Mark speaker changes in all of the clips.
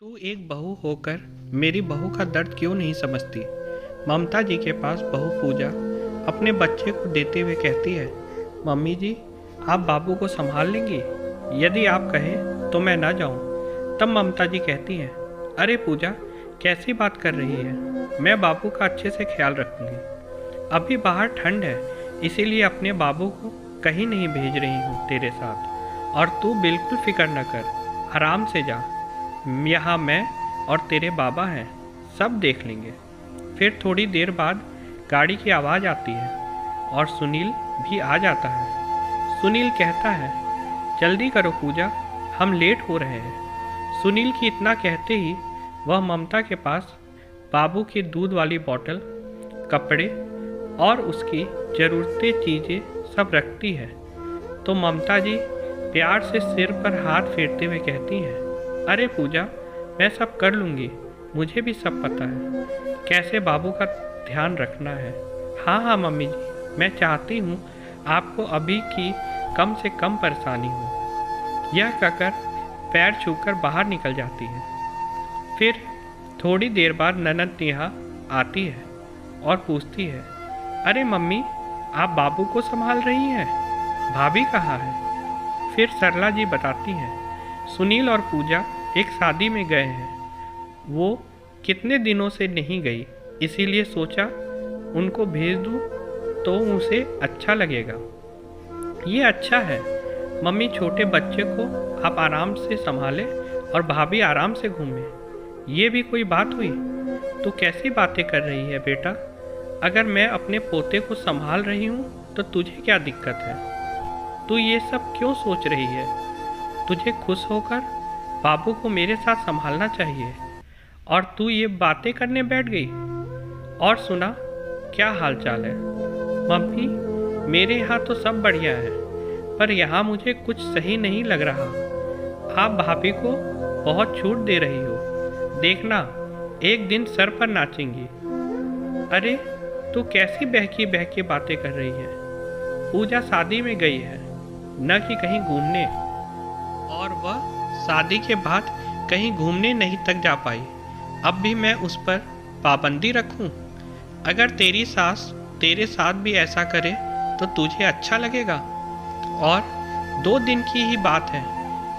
Speaker 1: तू एक बहू होकर मेरी बहू का दर्द क्यों नहीं समझती। ममता जी के पास बहू पूजा अपने बच्चे को देते हुए कहती है, मम्मी जी आप बाबू को संभाल लेंगी, यदि आप कहें तो मैं ना जाऊं। तब ममता जी कहती हैं, अरे पूजा कैसी बात कर रही है, मैं बाबू का अच्छे से ख्याल रखूंगी। अभी बाहर ठंड है, इसीलिए अपने बाबू को कहीं नहीं भेज रही हूँ तेरे साथ, और तू बिल्कुल फिक्र न कर, आराम से जा। यहाँ मैं और तेरे बाबा हैं, सब देख लेंगे। फिर थोड़ी देर बाद गाड़ी की आवाज़ आती है और सुनील भी आ जाता है। सुनील कहता है, जल्दी करो पूजा, हम लेट हो रहे हैं। सुनील की इतना कहते ही वह ममता के पास बाबू की दूध वाली बोतल, कपड़े और उसकी ज़रूरतें चीज़ें सब रखती है। तो ममता जी प्यार से सिर पर हाथ फेरते हुए कहती हैं, अरे पूजा मैं सब कर लूँगी, मुझे भी सब पता है कैसे बाबू का ध्यान रखना है। हाँ हाँ मम्मी जी, मैं चाहती हूँ आपको अभी की कम से कम परेशानी हो। यह कहकर पैर छूकर बाहर निकल जाती है। फिर थोड़ी देर बाद ननद नेहा आती है और पूछती है, अरे मम्मी आप बाबू को संभाल रही हैं, भाभी कहाँ है। फिर सरला जी बताती हैं, सुनील और पूजा एक शादी में गए हैं, वो कितने दिनों से नहीं गई, इसीलिए सोचा उनको भेज दूँ तो उसे अच्छा लगेगा। ये अच्छा है मम्मी, छोटे बच्चे को आप आराम से संभालें और भाभी आराम से घूमें, ये भी कोई बात हुई। तो कैसी बातें कर रही है बेटा, अगर मैं अपने पोते को संभाल रही हूँ तो तुझे क्या दिक्कत है। तू ये सब क्यों सोच रही है, तुझे खुश होकर बाबू को मेरे साथ संभालना चाहिए, और तू ये बातें करने बैठ गई। और सुना क्या हाल चाल है। मम्मी मेरे यहाँ तो सब बढ़िया है, पर यहाँ मुझे कुछ सही नहीं लग रहा। आप भाभी को बहुत छूट दे रही हो, देखना एक दिन सर पर नाचेंगी। अरे तू कैसी बहकी बहकी बातें कर रही है। पूजा शादी में गई है, न कि कहीं घूमने, और वह शादी के बाद कहीं घूमने नहीं तक जा पाई। अब भी मैं उस पर पाबंदी रखूं? अगर तेरी सास तेरे साथ भी ऐसा करे तो तुझे अच्छा लगेगा। और 2 दिन की ही बात है,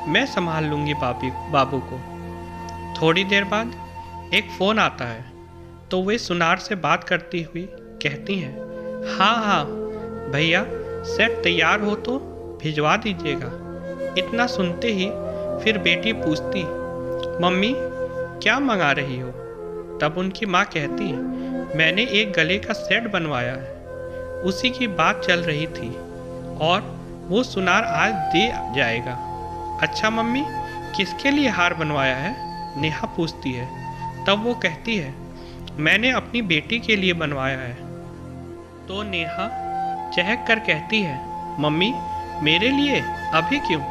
Speaker 1: मैं संभाल लूँगी बाबू को। थोड़ी देर बाद एक फ़ोन आता है, तो वे सुनार से बात करती हुई कहती हैं, हाँ हाँ भैया सेट तैयार हो तो भिजवा दीजिएगा। इतना सुनते ही फिर बेटी पूछती, मम्मी क्या मंगा रही हो। तब उनकी माँ कहती है, मैंने एक गले का सेट बनवाया है, उसी की बात चल रही थी और वो सुनार आज दे जाएगा। अच्छा मम्मी किसके लिए हार बनवाया है, नेहा पूछती है। तब वो कहती है, मैंने अपनी बेटी के लिए बनवाया है। तो नेहा चहक कर कहती है, मम्मी मेरे लिए अभी क्यों,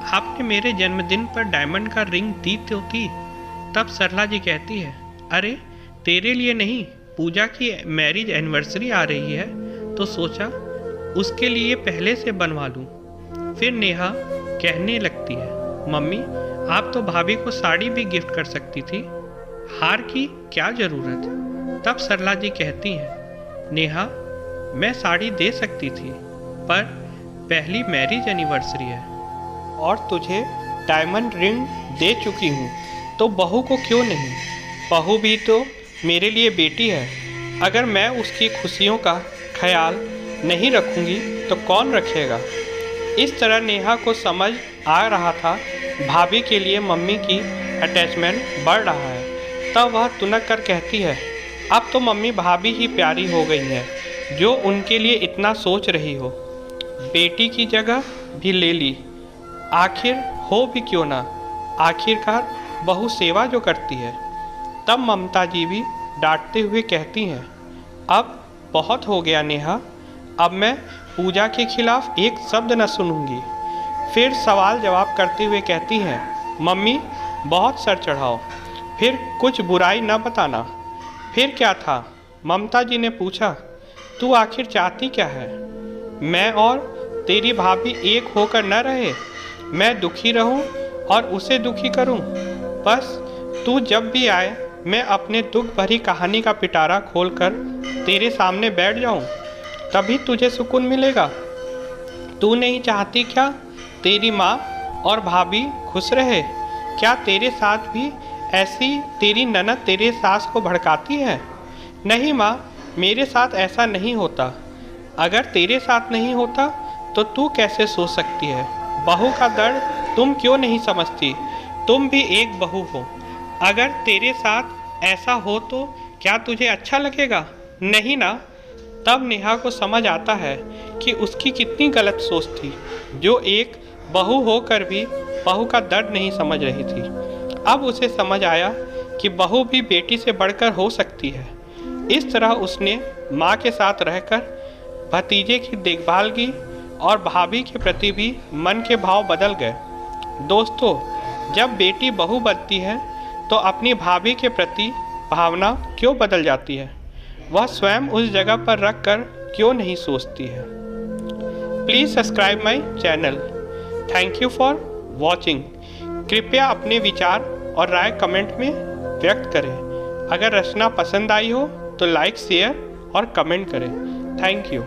Speaker 1: आपने मेरे जन्मदिन पर डायमंड का रिंग दी तो थी। तब सरला जी कहती है, अरे तेरे लिए नहीं, पूजा की मैरिज एनिवर्सरी आ रही है तो सोचा उसके लिए पहले से बनवा लूँ। फिर नेहा कहने लगती है, मम्मी आप तो भाभी को साड़ी भी गिफ्ट कर सकती थी, हार की क्या ज़रूरत। तब सरला जी कहती हैं, नेहा मैं साड़ी दे सकती थी, पर पहली मैरिज एनिवर्सरी है और तुझे डायमंड रिंग दे चुकी हूँ, तो बहू को क्यों नहीं। बहू भी तो मेरे लिए बेटी है, अगर मैं उसकी खुशियों का ख्याल नहीं रखूँगी तो कौन रखेगा। इस तरह नेहा को समझ आ रहा था भाभी के लिए मम्मी की अटैचमेंट बढ़ रहा है। तब वह तुनक कर कहती है, अब तो मम्मी भाभी ही प्यारी हो गई है, जो उनके लिए इतना सोच रही हो। बेटी की जगह भी ले ली, आखिर हो भी क्यों ना, आखिरकार बहू सेवा जो करती है। तब ममता जी भी डांटते हुए कहती हैं, अब बहुत हो गया नेहा, अब मैं पूजा के खिलाफ एक शब्द न सुनूंगी। फिर सवाल जवाब करते हुए कहती हैं, मम्मी बहुत सर चढ़ाओ, फिर कुछ बुराई न बताना। फिर क्या था, ममता जी ने पूछा, तू आखिर चाहती क्या है, मैं और तेरी भाभी एक होकर न रहे, मैं दुखी रहूं और उसे दुखी करूं, बस तू जब भी आए मैं अपने दुख भरी कहानी का पिटारा खोलकर तेरे सामने बैठ जाऊं, तभी तुझे सुकून मिलेगा। तू नहीं चाहती क्या तेरी माँ और भाभी खुश रहे? क्या तेरे साथ भी ऐसी तेरी ननद तेरे सास को भड़काती है? नहीं माँ, मेरे साथ ऐसा नहीं होता। अगर तेरे साथ नहीं होता तो तू कैसे सोच सकती है? बहू का दर्द तुम क्यों नहीं समझती? तुम भी एक बहू हो। अगर तेरे साथ ऐसा हो तो क्या तुझे अच्छा लगेगा? नहीं ना। तब नेहा को समझ आता है कि उसकी कितनी गलत सोच थी, जो एक बहू होकर भी बहू का दर्द नहीं समझ रही थी। अब उसे समझ आया कि बहू भी बेटी से बढ़कर हो सकती है। इस तरह उसने माँ के साथ रहकर भतीजे की देखभाल की और भाभी के प्रति भी मन के भाव बदल गए। दोस्तों, जब बेटी बहू बनती है तो अपनी भाभी के प्रति भावना क्यों बदल जाती है? वह स्वयं उस जगह पर रख कर क्यों नहीं सोचती है? Please subscribe my channel. Thank you for watching. कृपया अपने विचार और राय कमेंट में व्यक्त करें। अगर रचना पसंद आई हो तो लाइक, शेयर और कमेंट करें। Thank you.